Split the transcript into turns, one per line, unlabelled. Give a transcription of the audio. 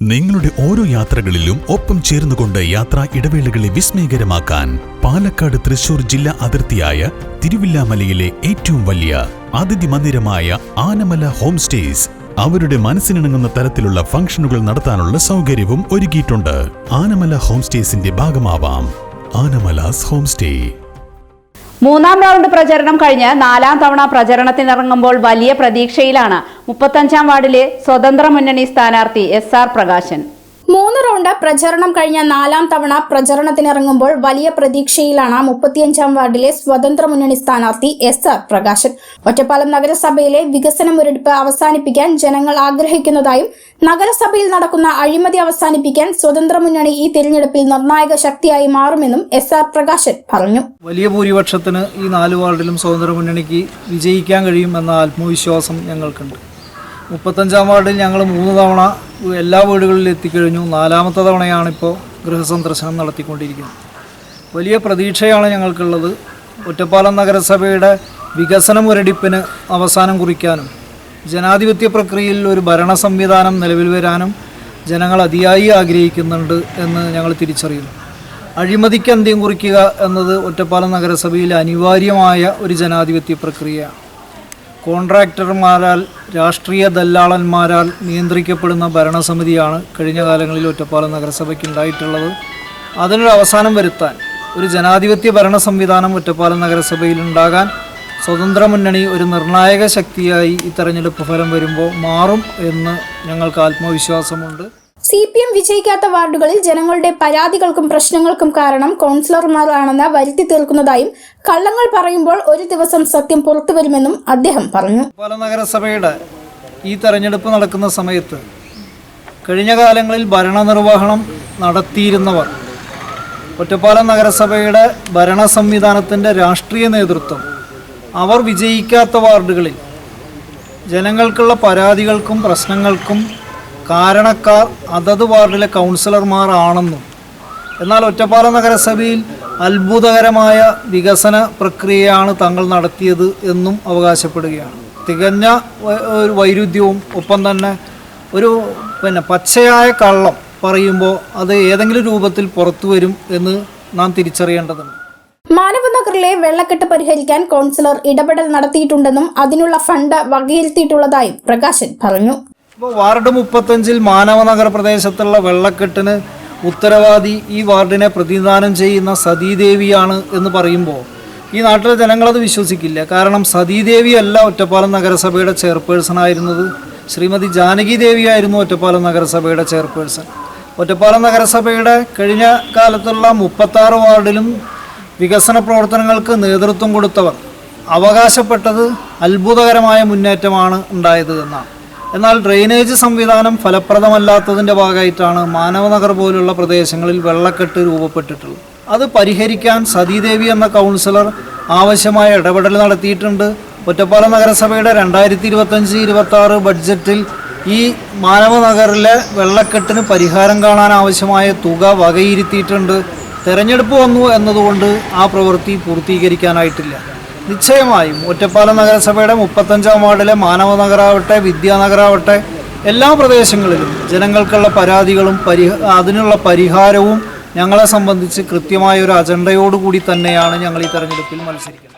നിങ്ങളുടെ ഓരോ യാത്രകളിലും ഒപ്പം ചേർന്നുകൊണ്ട് യാത്രാ ഇടവേളകളെ വിസ്മയകരമാക്കാൻ പാലക്കാട് തൃശൂർ ജില്ലാ അതിർത്തിയായ തിരുവില്ലാമലയിലെ ഏറ്റവും വലിയ അതിഥി മന്ദിരമായ ആനമല ഹോം സ്റ്റേസ് അവരുടെ മനസ്സിനിണങ്ങുന്ന തരത്തിലുള്ള ഫംഗ്ഷനുകൾ നടത്താനുള്ള സൗകര്യവും ഒരുക്കിയിട്ടുണ്ട്. ആനമല ഹോം സ്റ്റേസിന്റെ ഭാഗമാവാം. Anamalas home stay.
മൂന്നാം റൗണ്ട് പ്രചരണം കഴിഞ്ഞ് നാലാം തവണ പ്രചരണത്തിനിറങ്ങുമ്പോൾ വലിയ പ്രതീക്ഷയിലാണ് 35-ാം വാർഡിലെ സ്വതന്ത്ര മുന്നണി സ്ഥാനാർത്ഥി SR പ്രകാശൻ.
3 റൗണ്ട് പ്രചരണം കഴിഞ്ഞ നാലാം തവണ പ്രചരണത്തിനിറങ്ങുമ്പോൾ വലിയ പ്രതീക്ഷയിലാണ് 35-ാം വാർഡിലെ സ്വതന്ത്ര മുന്നണി സ്ഥാനാർത്ഥി SR പ്രകാശൻ. ഒറ്റപ്പാലം നഗരസഭയിലെ വികസന മുരടിപ്പ് അവസാനിപ്പിക്കാൻ ജനങ്ങൾ ആഗ്രഹിക്കുന്നതായും നഗരസഭയിൽ നടക്കുന്ന അഴിമതി അവസാനിപ്പിക്കാൻ സ്വതന്ത്ര മുന്നണി ഈ തിരഞ്ഞെടുപ്പിൽ നിർണായക ശക്തിയായി മാറുമെന്നും SR പ്രകാശൻ പറഞ്ഞു.
വലിയ ഭൂരിപക്ഷത്തിന് ഈ 4 വാർഡിലും സ്വതന്ത്ര മുന്നണിക്ക് വിജയിക്കാൻ കഴിയുമെന്ന ആത്മവിശ്വാസം ഞങ്ങൾക്കുണ്ട്. 35-ാം വാർഡിൽ ഞങ്ങൾ 3 തവണ എല്ലാ വീടുകളിലും എത്തിക്കഴിഞ്ഞു. 4ാമത്തെ തവണയാണിപ്പോൾ ഗൃഹസന്ദർശനം നടത്തിക്കൊണ്ടിരിക്കുന്നത്. വലിയ പ്രതീക്ഷയാണ് ഞങ്ങൾക്കുള്ളത്. ഒറ്റപ്പാലം നഗരസഭയുടെ വികസന മുരടിപ്പിന് അവസാനം കുറിക്കാനും ജനാധിപത്യ പ്രക്രിയയിൽ ഒരു ഭരണ സംവിധാനം നിലവിൽ വരാനും ജനങ്ങൾ അതിയായി ആഗ്രഹിക്കുന്നുണ്ട് എന്ന് ഞങ്ങൾ തിരിച്ചറിയുന്നു. അഴിമതിക്ക് അന്ത്യം കുറിക്കുക എന്നത് ഒറ്റപ്പാലം നഗരസഭയിൽ അനിവാര്യമായ ഒരു ജനാധിപത്യ പ്രക്രിയയാണ്. കോൺട്രാക്ടർമാരാൽ രാഷ്ട്രീയ ദല്ലാളന്മാരാൽ നിയന്ത്രിക്കപ്പെടുന്ന ഭരണസമിതിയാണ് കഴിഞ്ഞ കാലങ്ങളിൽ ഒറ്റപ്പാലം നഗരസഭയ്ക്ക് ഉണ്ടായിട്ടുള്ളത്. അതിനൊരു അവസാനം വരുത്താൻ ഒരു ജനാധിപത്യ ഭരണ സംവിധാനം ഒറ്റപ്പാലം നഗരസഭയിൽ ഉണ്ടാകാൻ സ്വതന്ത്ര മുന്നണി ഒരു നിർണായക ശക്തിയായി ഈ തെരഞ്ഞെടുപ്പ് ഫലം വരുമ്പോൾ മാറും എന്ന് ഞങ്ങൾക്ക് ആത്മവിശ്വാസമുണ്ട്.
CPM വിജയിക്കാത്ത വാർഡുകളിൽ ജനങ്ങളുടെ പരാതികൾക്കും പ്രശ്നങ്ങൾക്കും കാരണം കൗൺസിലർമാരാണെന്ന് വരുത്തി തീർക്കുന്നതായും കള്ളങ്ങൾ പറയുമ്പോൾ ഒരു ദിവസം സത്യം പുറത്തുവരുമെന്നും അദ്ദേഹം പറഞ്ഞു.
ഒറ്റപ്പാലം നഗരസഭയുടെ ഈ തെരഞ്ഞെടുപ്പ് നടക്കുന്ന സമയത്ത് കഴിഞ്ഞ കാലങ്ങളിൽ ഭരണനിർവഹണം നടത്തിയിരുന്നവർ ഒറ്റപ്പാലം നഗരസഭയുടെ ഭരണ സംവിധാനത്തിൻ്റെ രാഷ്ട്രീയ നേതൃത്വം അവർ വിജയിക്കാത്ത വാർഡുകളിൽ ജനങ്ങൾക്കുള്ള പരാതികൾക്കും പ്രശ്നങ്ങൾക്കും കാരണക്കാർ അതത് വാർഡിലെ കൗൺസിലർമാർ ആണെന്നും എന്നാൽ ഒറ്റപ്പാലം നഗരസഭയിൽ അത്ഭുതകരമായ വികസന പ്രക്രിയയാണ് തങ്ങൾ നടത്തിയത് എന്നും അവകാശപ്പെടുകയാണ്. തികഞ്ഞ ഒരു വൈരുദ്ധ്യവും ഒപ്പം തന്നെ ഒരു പച്ചയായ കള്ളം പറയുമ്പോൾ അത് ഏതെങ്കിലും രൂപത്തിൽ പുറത്തു വരും എന്ന് നാം തിരിച്ചറിയേണ്ടതുണ്ട്.
മാനവനഗറിലെ വെള്ളക്കെട്ട് പരിഹരിക്കാൻ കൗൺസിലർ ഇടപെടൽ നടത്തിയിട്ടുണ്ടെന്നും അതിനുള്ള ഫണ്ട് വകയിരുത്തിയിട്ടുള്ളതായും പ്രകാശൻ പറഞ്ഞു.
ഇപ്പോൾ വാർഡ് 35-ൽ മാനവനഗർ പ്രദേശത്തുള്ള വെള്ളക്കെട്ടിന് ഉത്തരവാദി ഈ വാർഡിനെ പ്രതിനിധാനം ചെയ്യുന്ന സതീദേവിയാണ് എന്ന് പറയുമ്പോൾ ഈ നാട്ടിലെ ജനങ്ങളത് വിശ്വസിക്കില്ല. കാരണം സതീദേവിയല്ല ഒറ്റപ്പാലം നഗരസഭയുടെ ചെയർപേഴ്സൺ ആയിരുന്നത്. ശ്രീമതി ജാനകി ദേവിയായിരുന്നു ഒറ്റപ്പാലം നഗരസഭയുടെ ചെയർപേഴ്സൺ. ഒറ്റപ്പാലം നഗരസഭയുടെ കഴിഞ്ഞ കാലത്തുള്ള 36 വാർഡിലും വികസന പ്രവർത്തനങ്ങൾക്ക് നേതൃത്വം കൊടുത്തവർ അവകാശപ്പെട്ടത് അത്ഭുതകരമായ മുന്നേറ്റമാണ് ഉണ്ടായത് എന്നാണ്. എന്നാൽ ഡ്രെയിനേജ് സംവിധാനം ഫലപ്രദമല്ലാത്തതിൻ്റെ ഭാഗമായിട്ടാണ് മാനവനഗർ പോലുള്ള പ്രദേശങ്ങളിൽ വെള്ളക്കെട്ട് രൂപപ്പെട്ടിട്ടുള്ളത്. അത് പരിഹരിക്കാൻ സതീദേവി എന്ന കൗൺസിലർ ആവശ്യമായ ഇടപെടൽ നടത്തിയിട്ടുണ്ട്. ഒറ്റപ്പാലം നഗരസഭയുടെ 2025-26 ബഡ്ജറ്റിൽ ഈ മാനവനഗറിലെ വെള്ളക്കെട്ടിന് പരിഹാരം കാണാൻ ആവശ്യമായ തുക വകയിരുത്തിയിട്ടുണ്ട്. തെരഞ്ഞെടുപ്പ് വന്നു എന്നതുകൊണ്ട് ആ പ്രവൃത്തി പൂർത്തീകരിക്കാനായിട്ടില്ല. നിശ്ചയമായും ഒറ്റപ്പാലം നഗരസഭയുടെ 35-ാം വാർഡിലെ മാനവനഗറാവട്ടെ വിദ്യാനഗറാവട്ടെ എല്ലാ പ്രദേശങ്ങളിലും ജനങ്ങൾക്കുള്ള പരാതികളും അതിനുള്ള പരിഹാരവും ഞങ്ങളെ സംബന്ധിച്ച് കൃത്യമായ ഒരു അജണ്ടയോടുകൂടി തന്നെയാണ് ഞങ്ങൾ ഈ തെരഞ്ഞെടുപ്പിൽ മത്സരിക്കുന്നത്.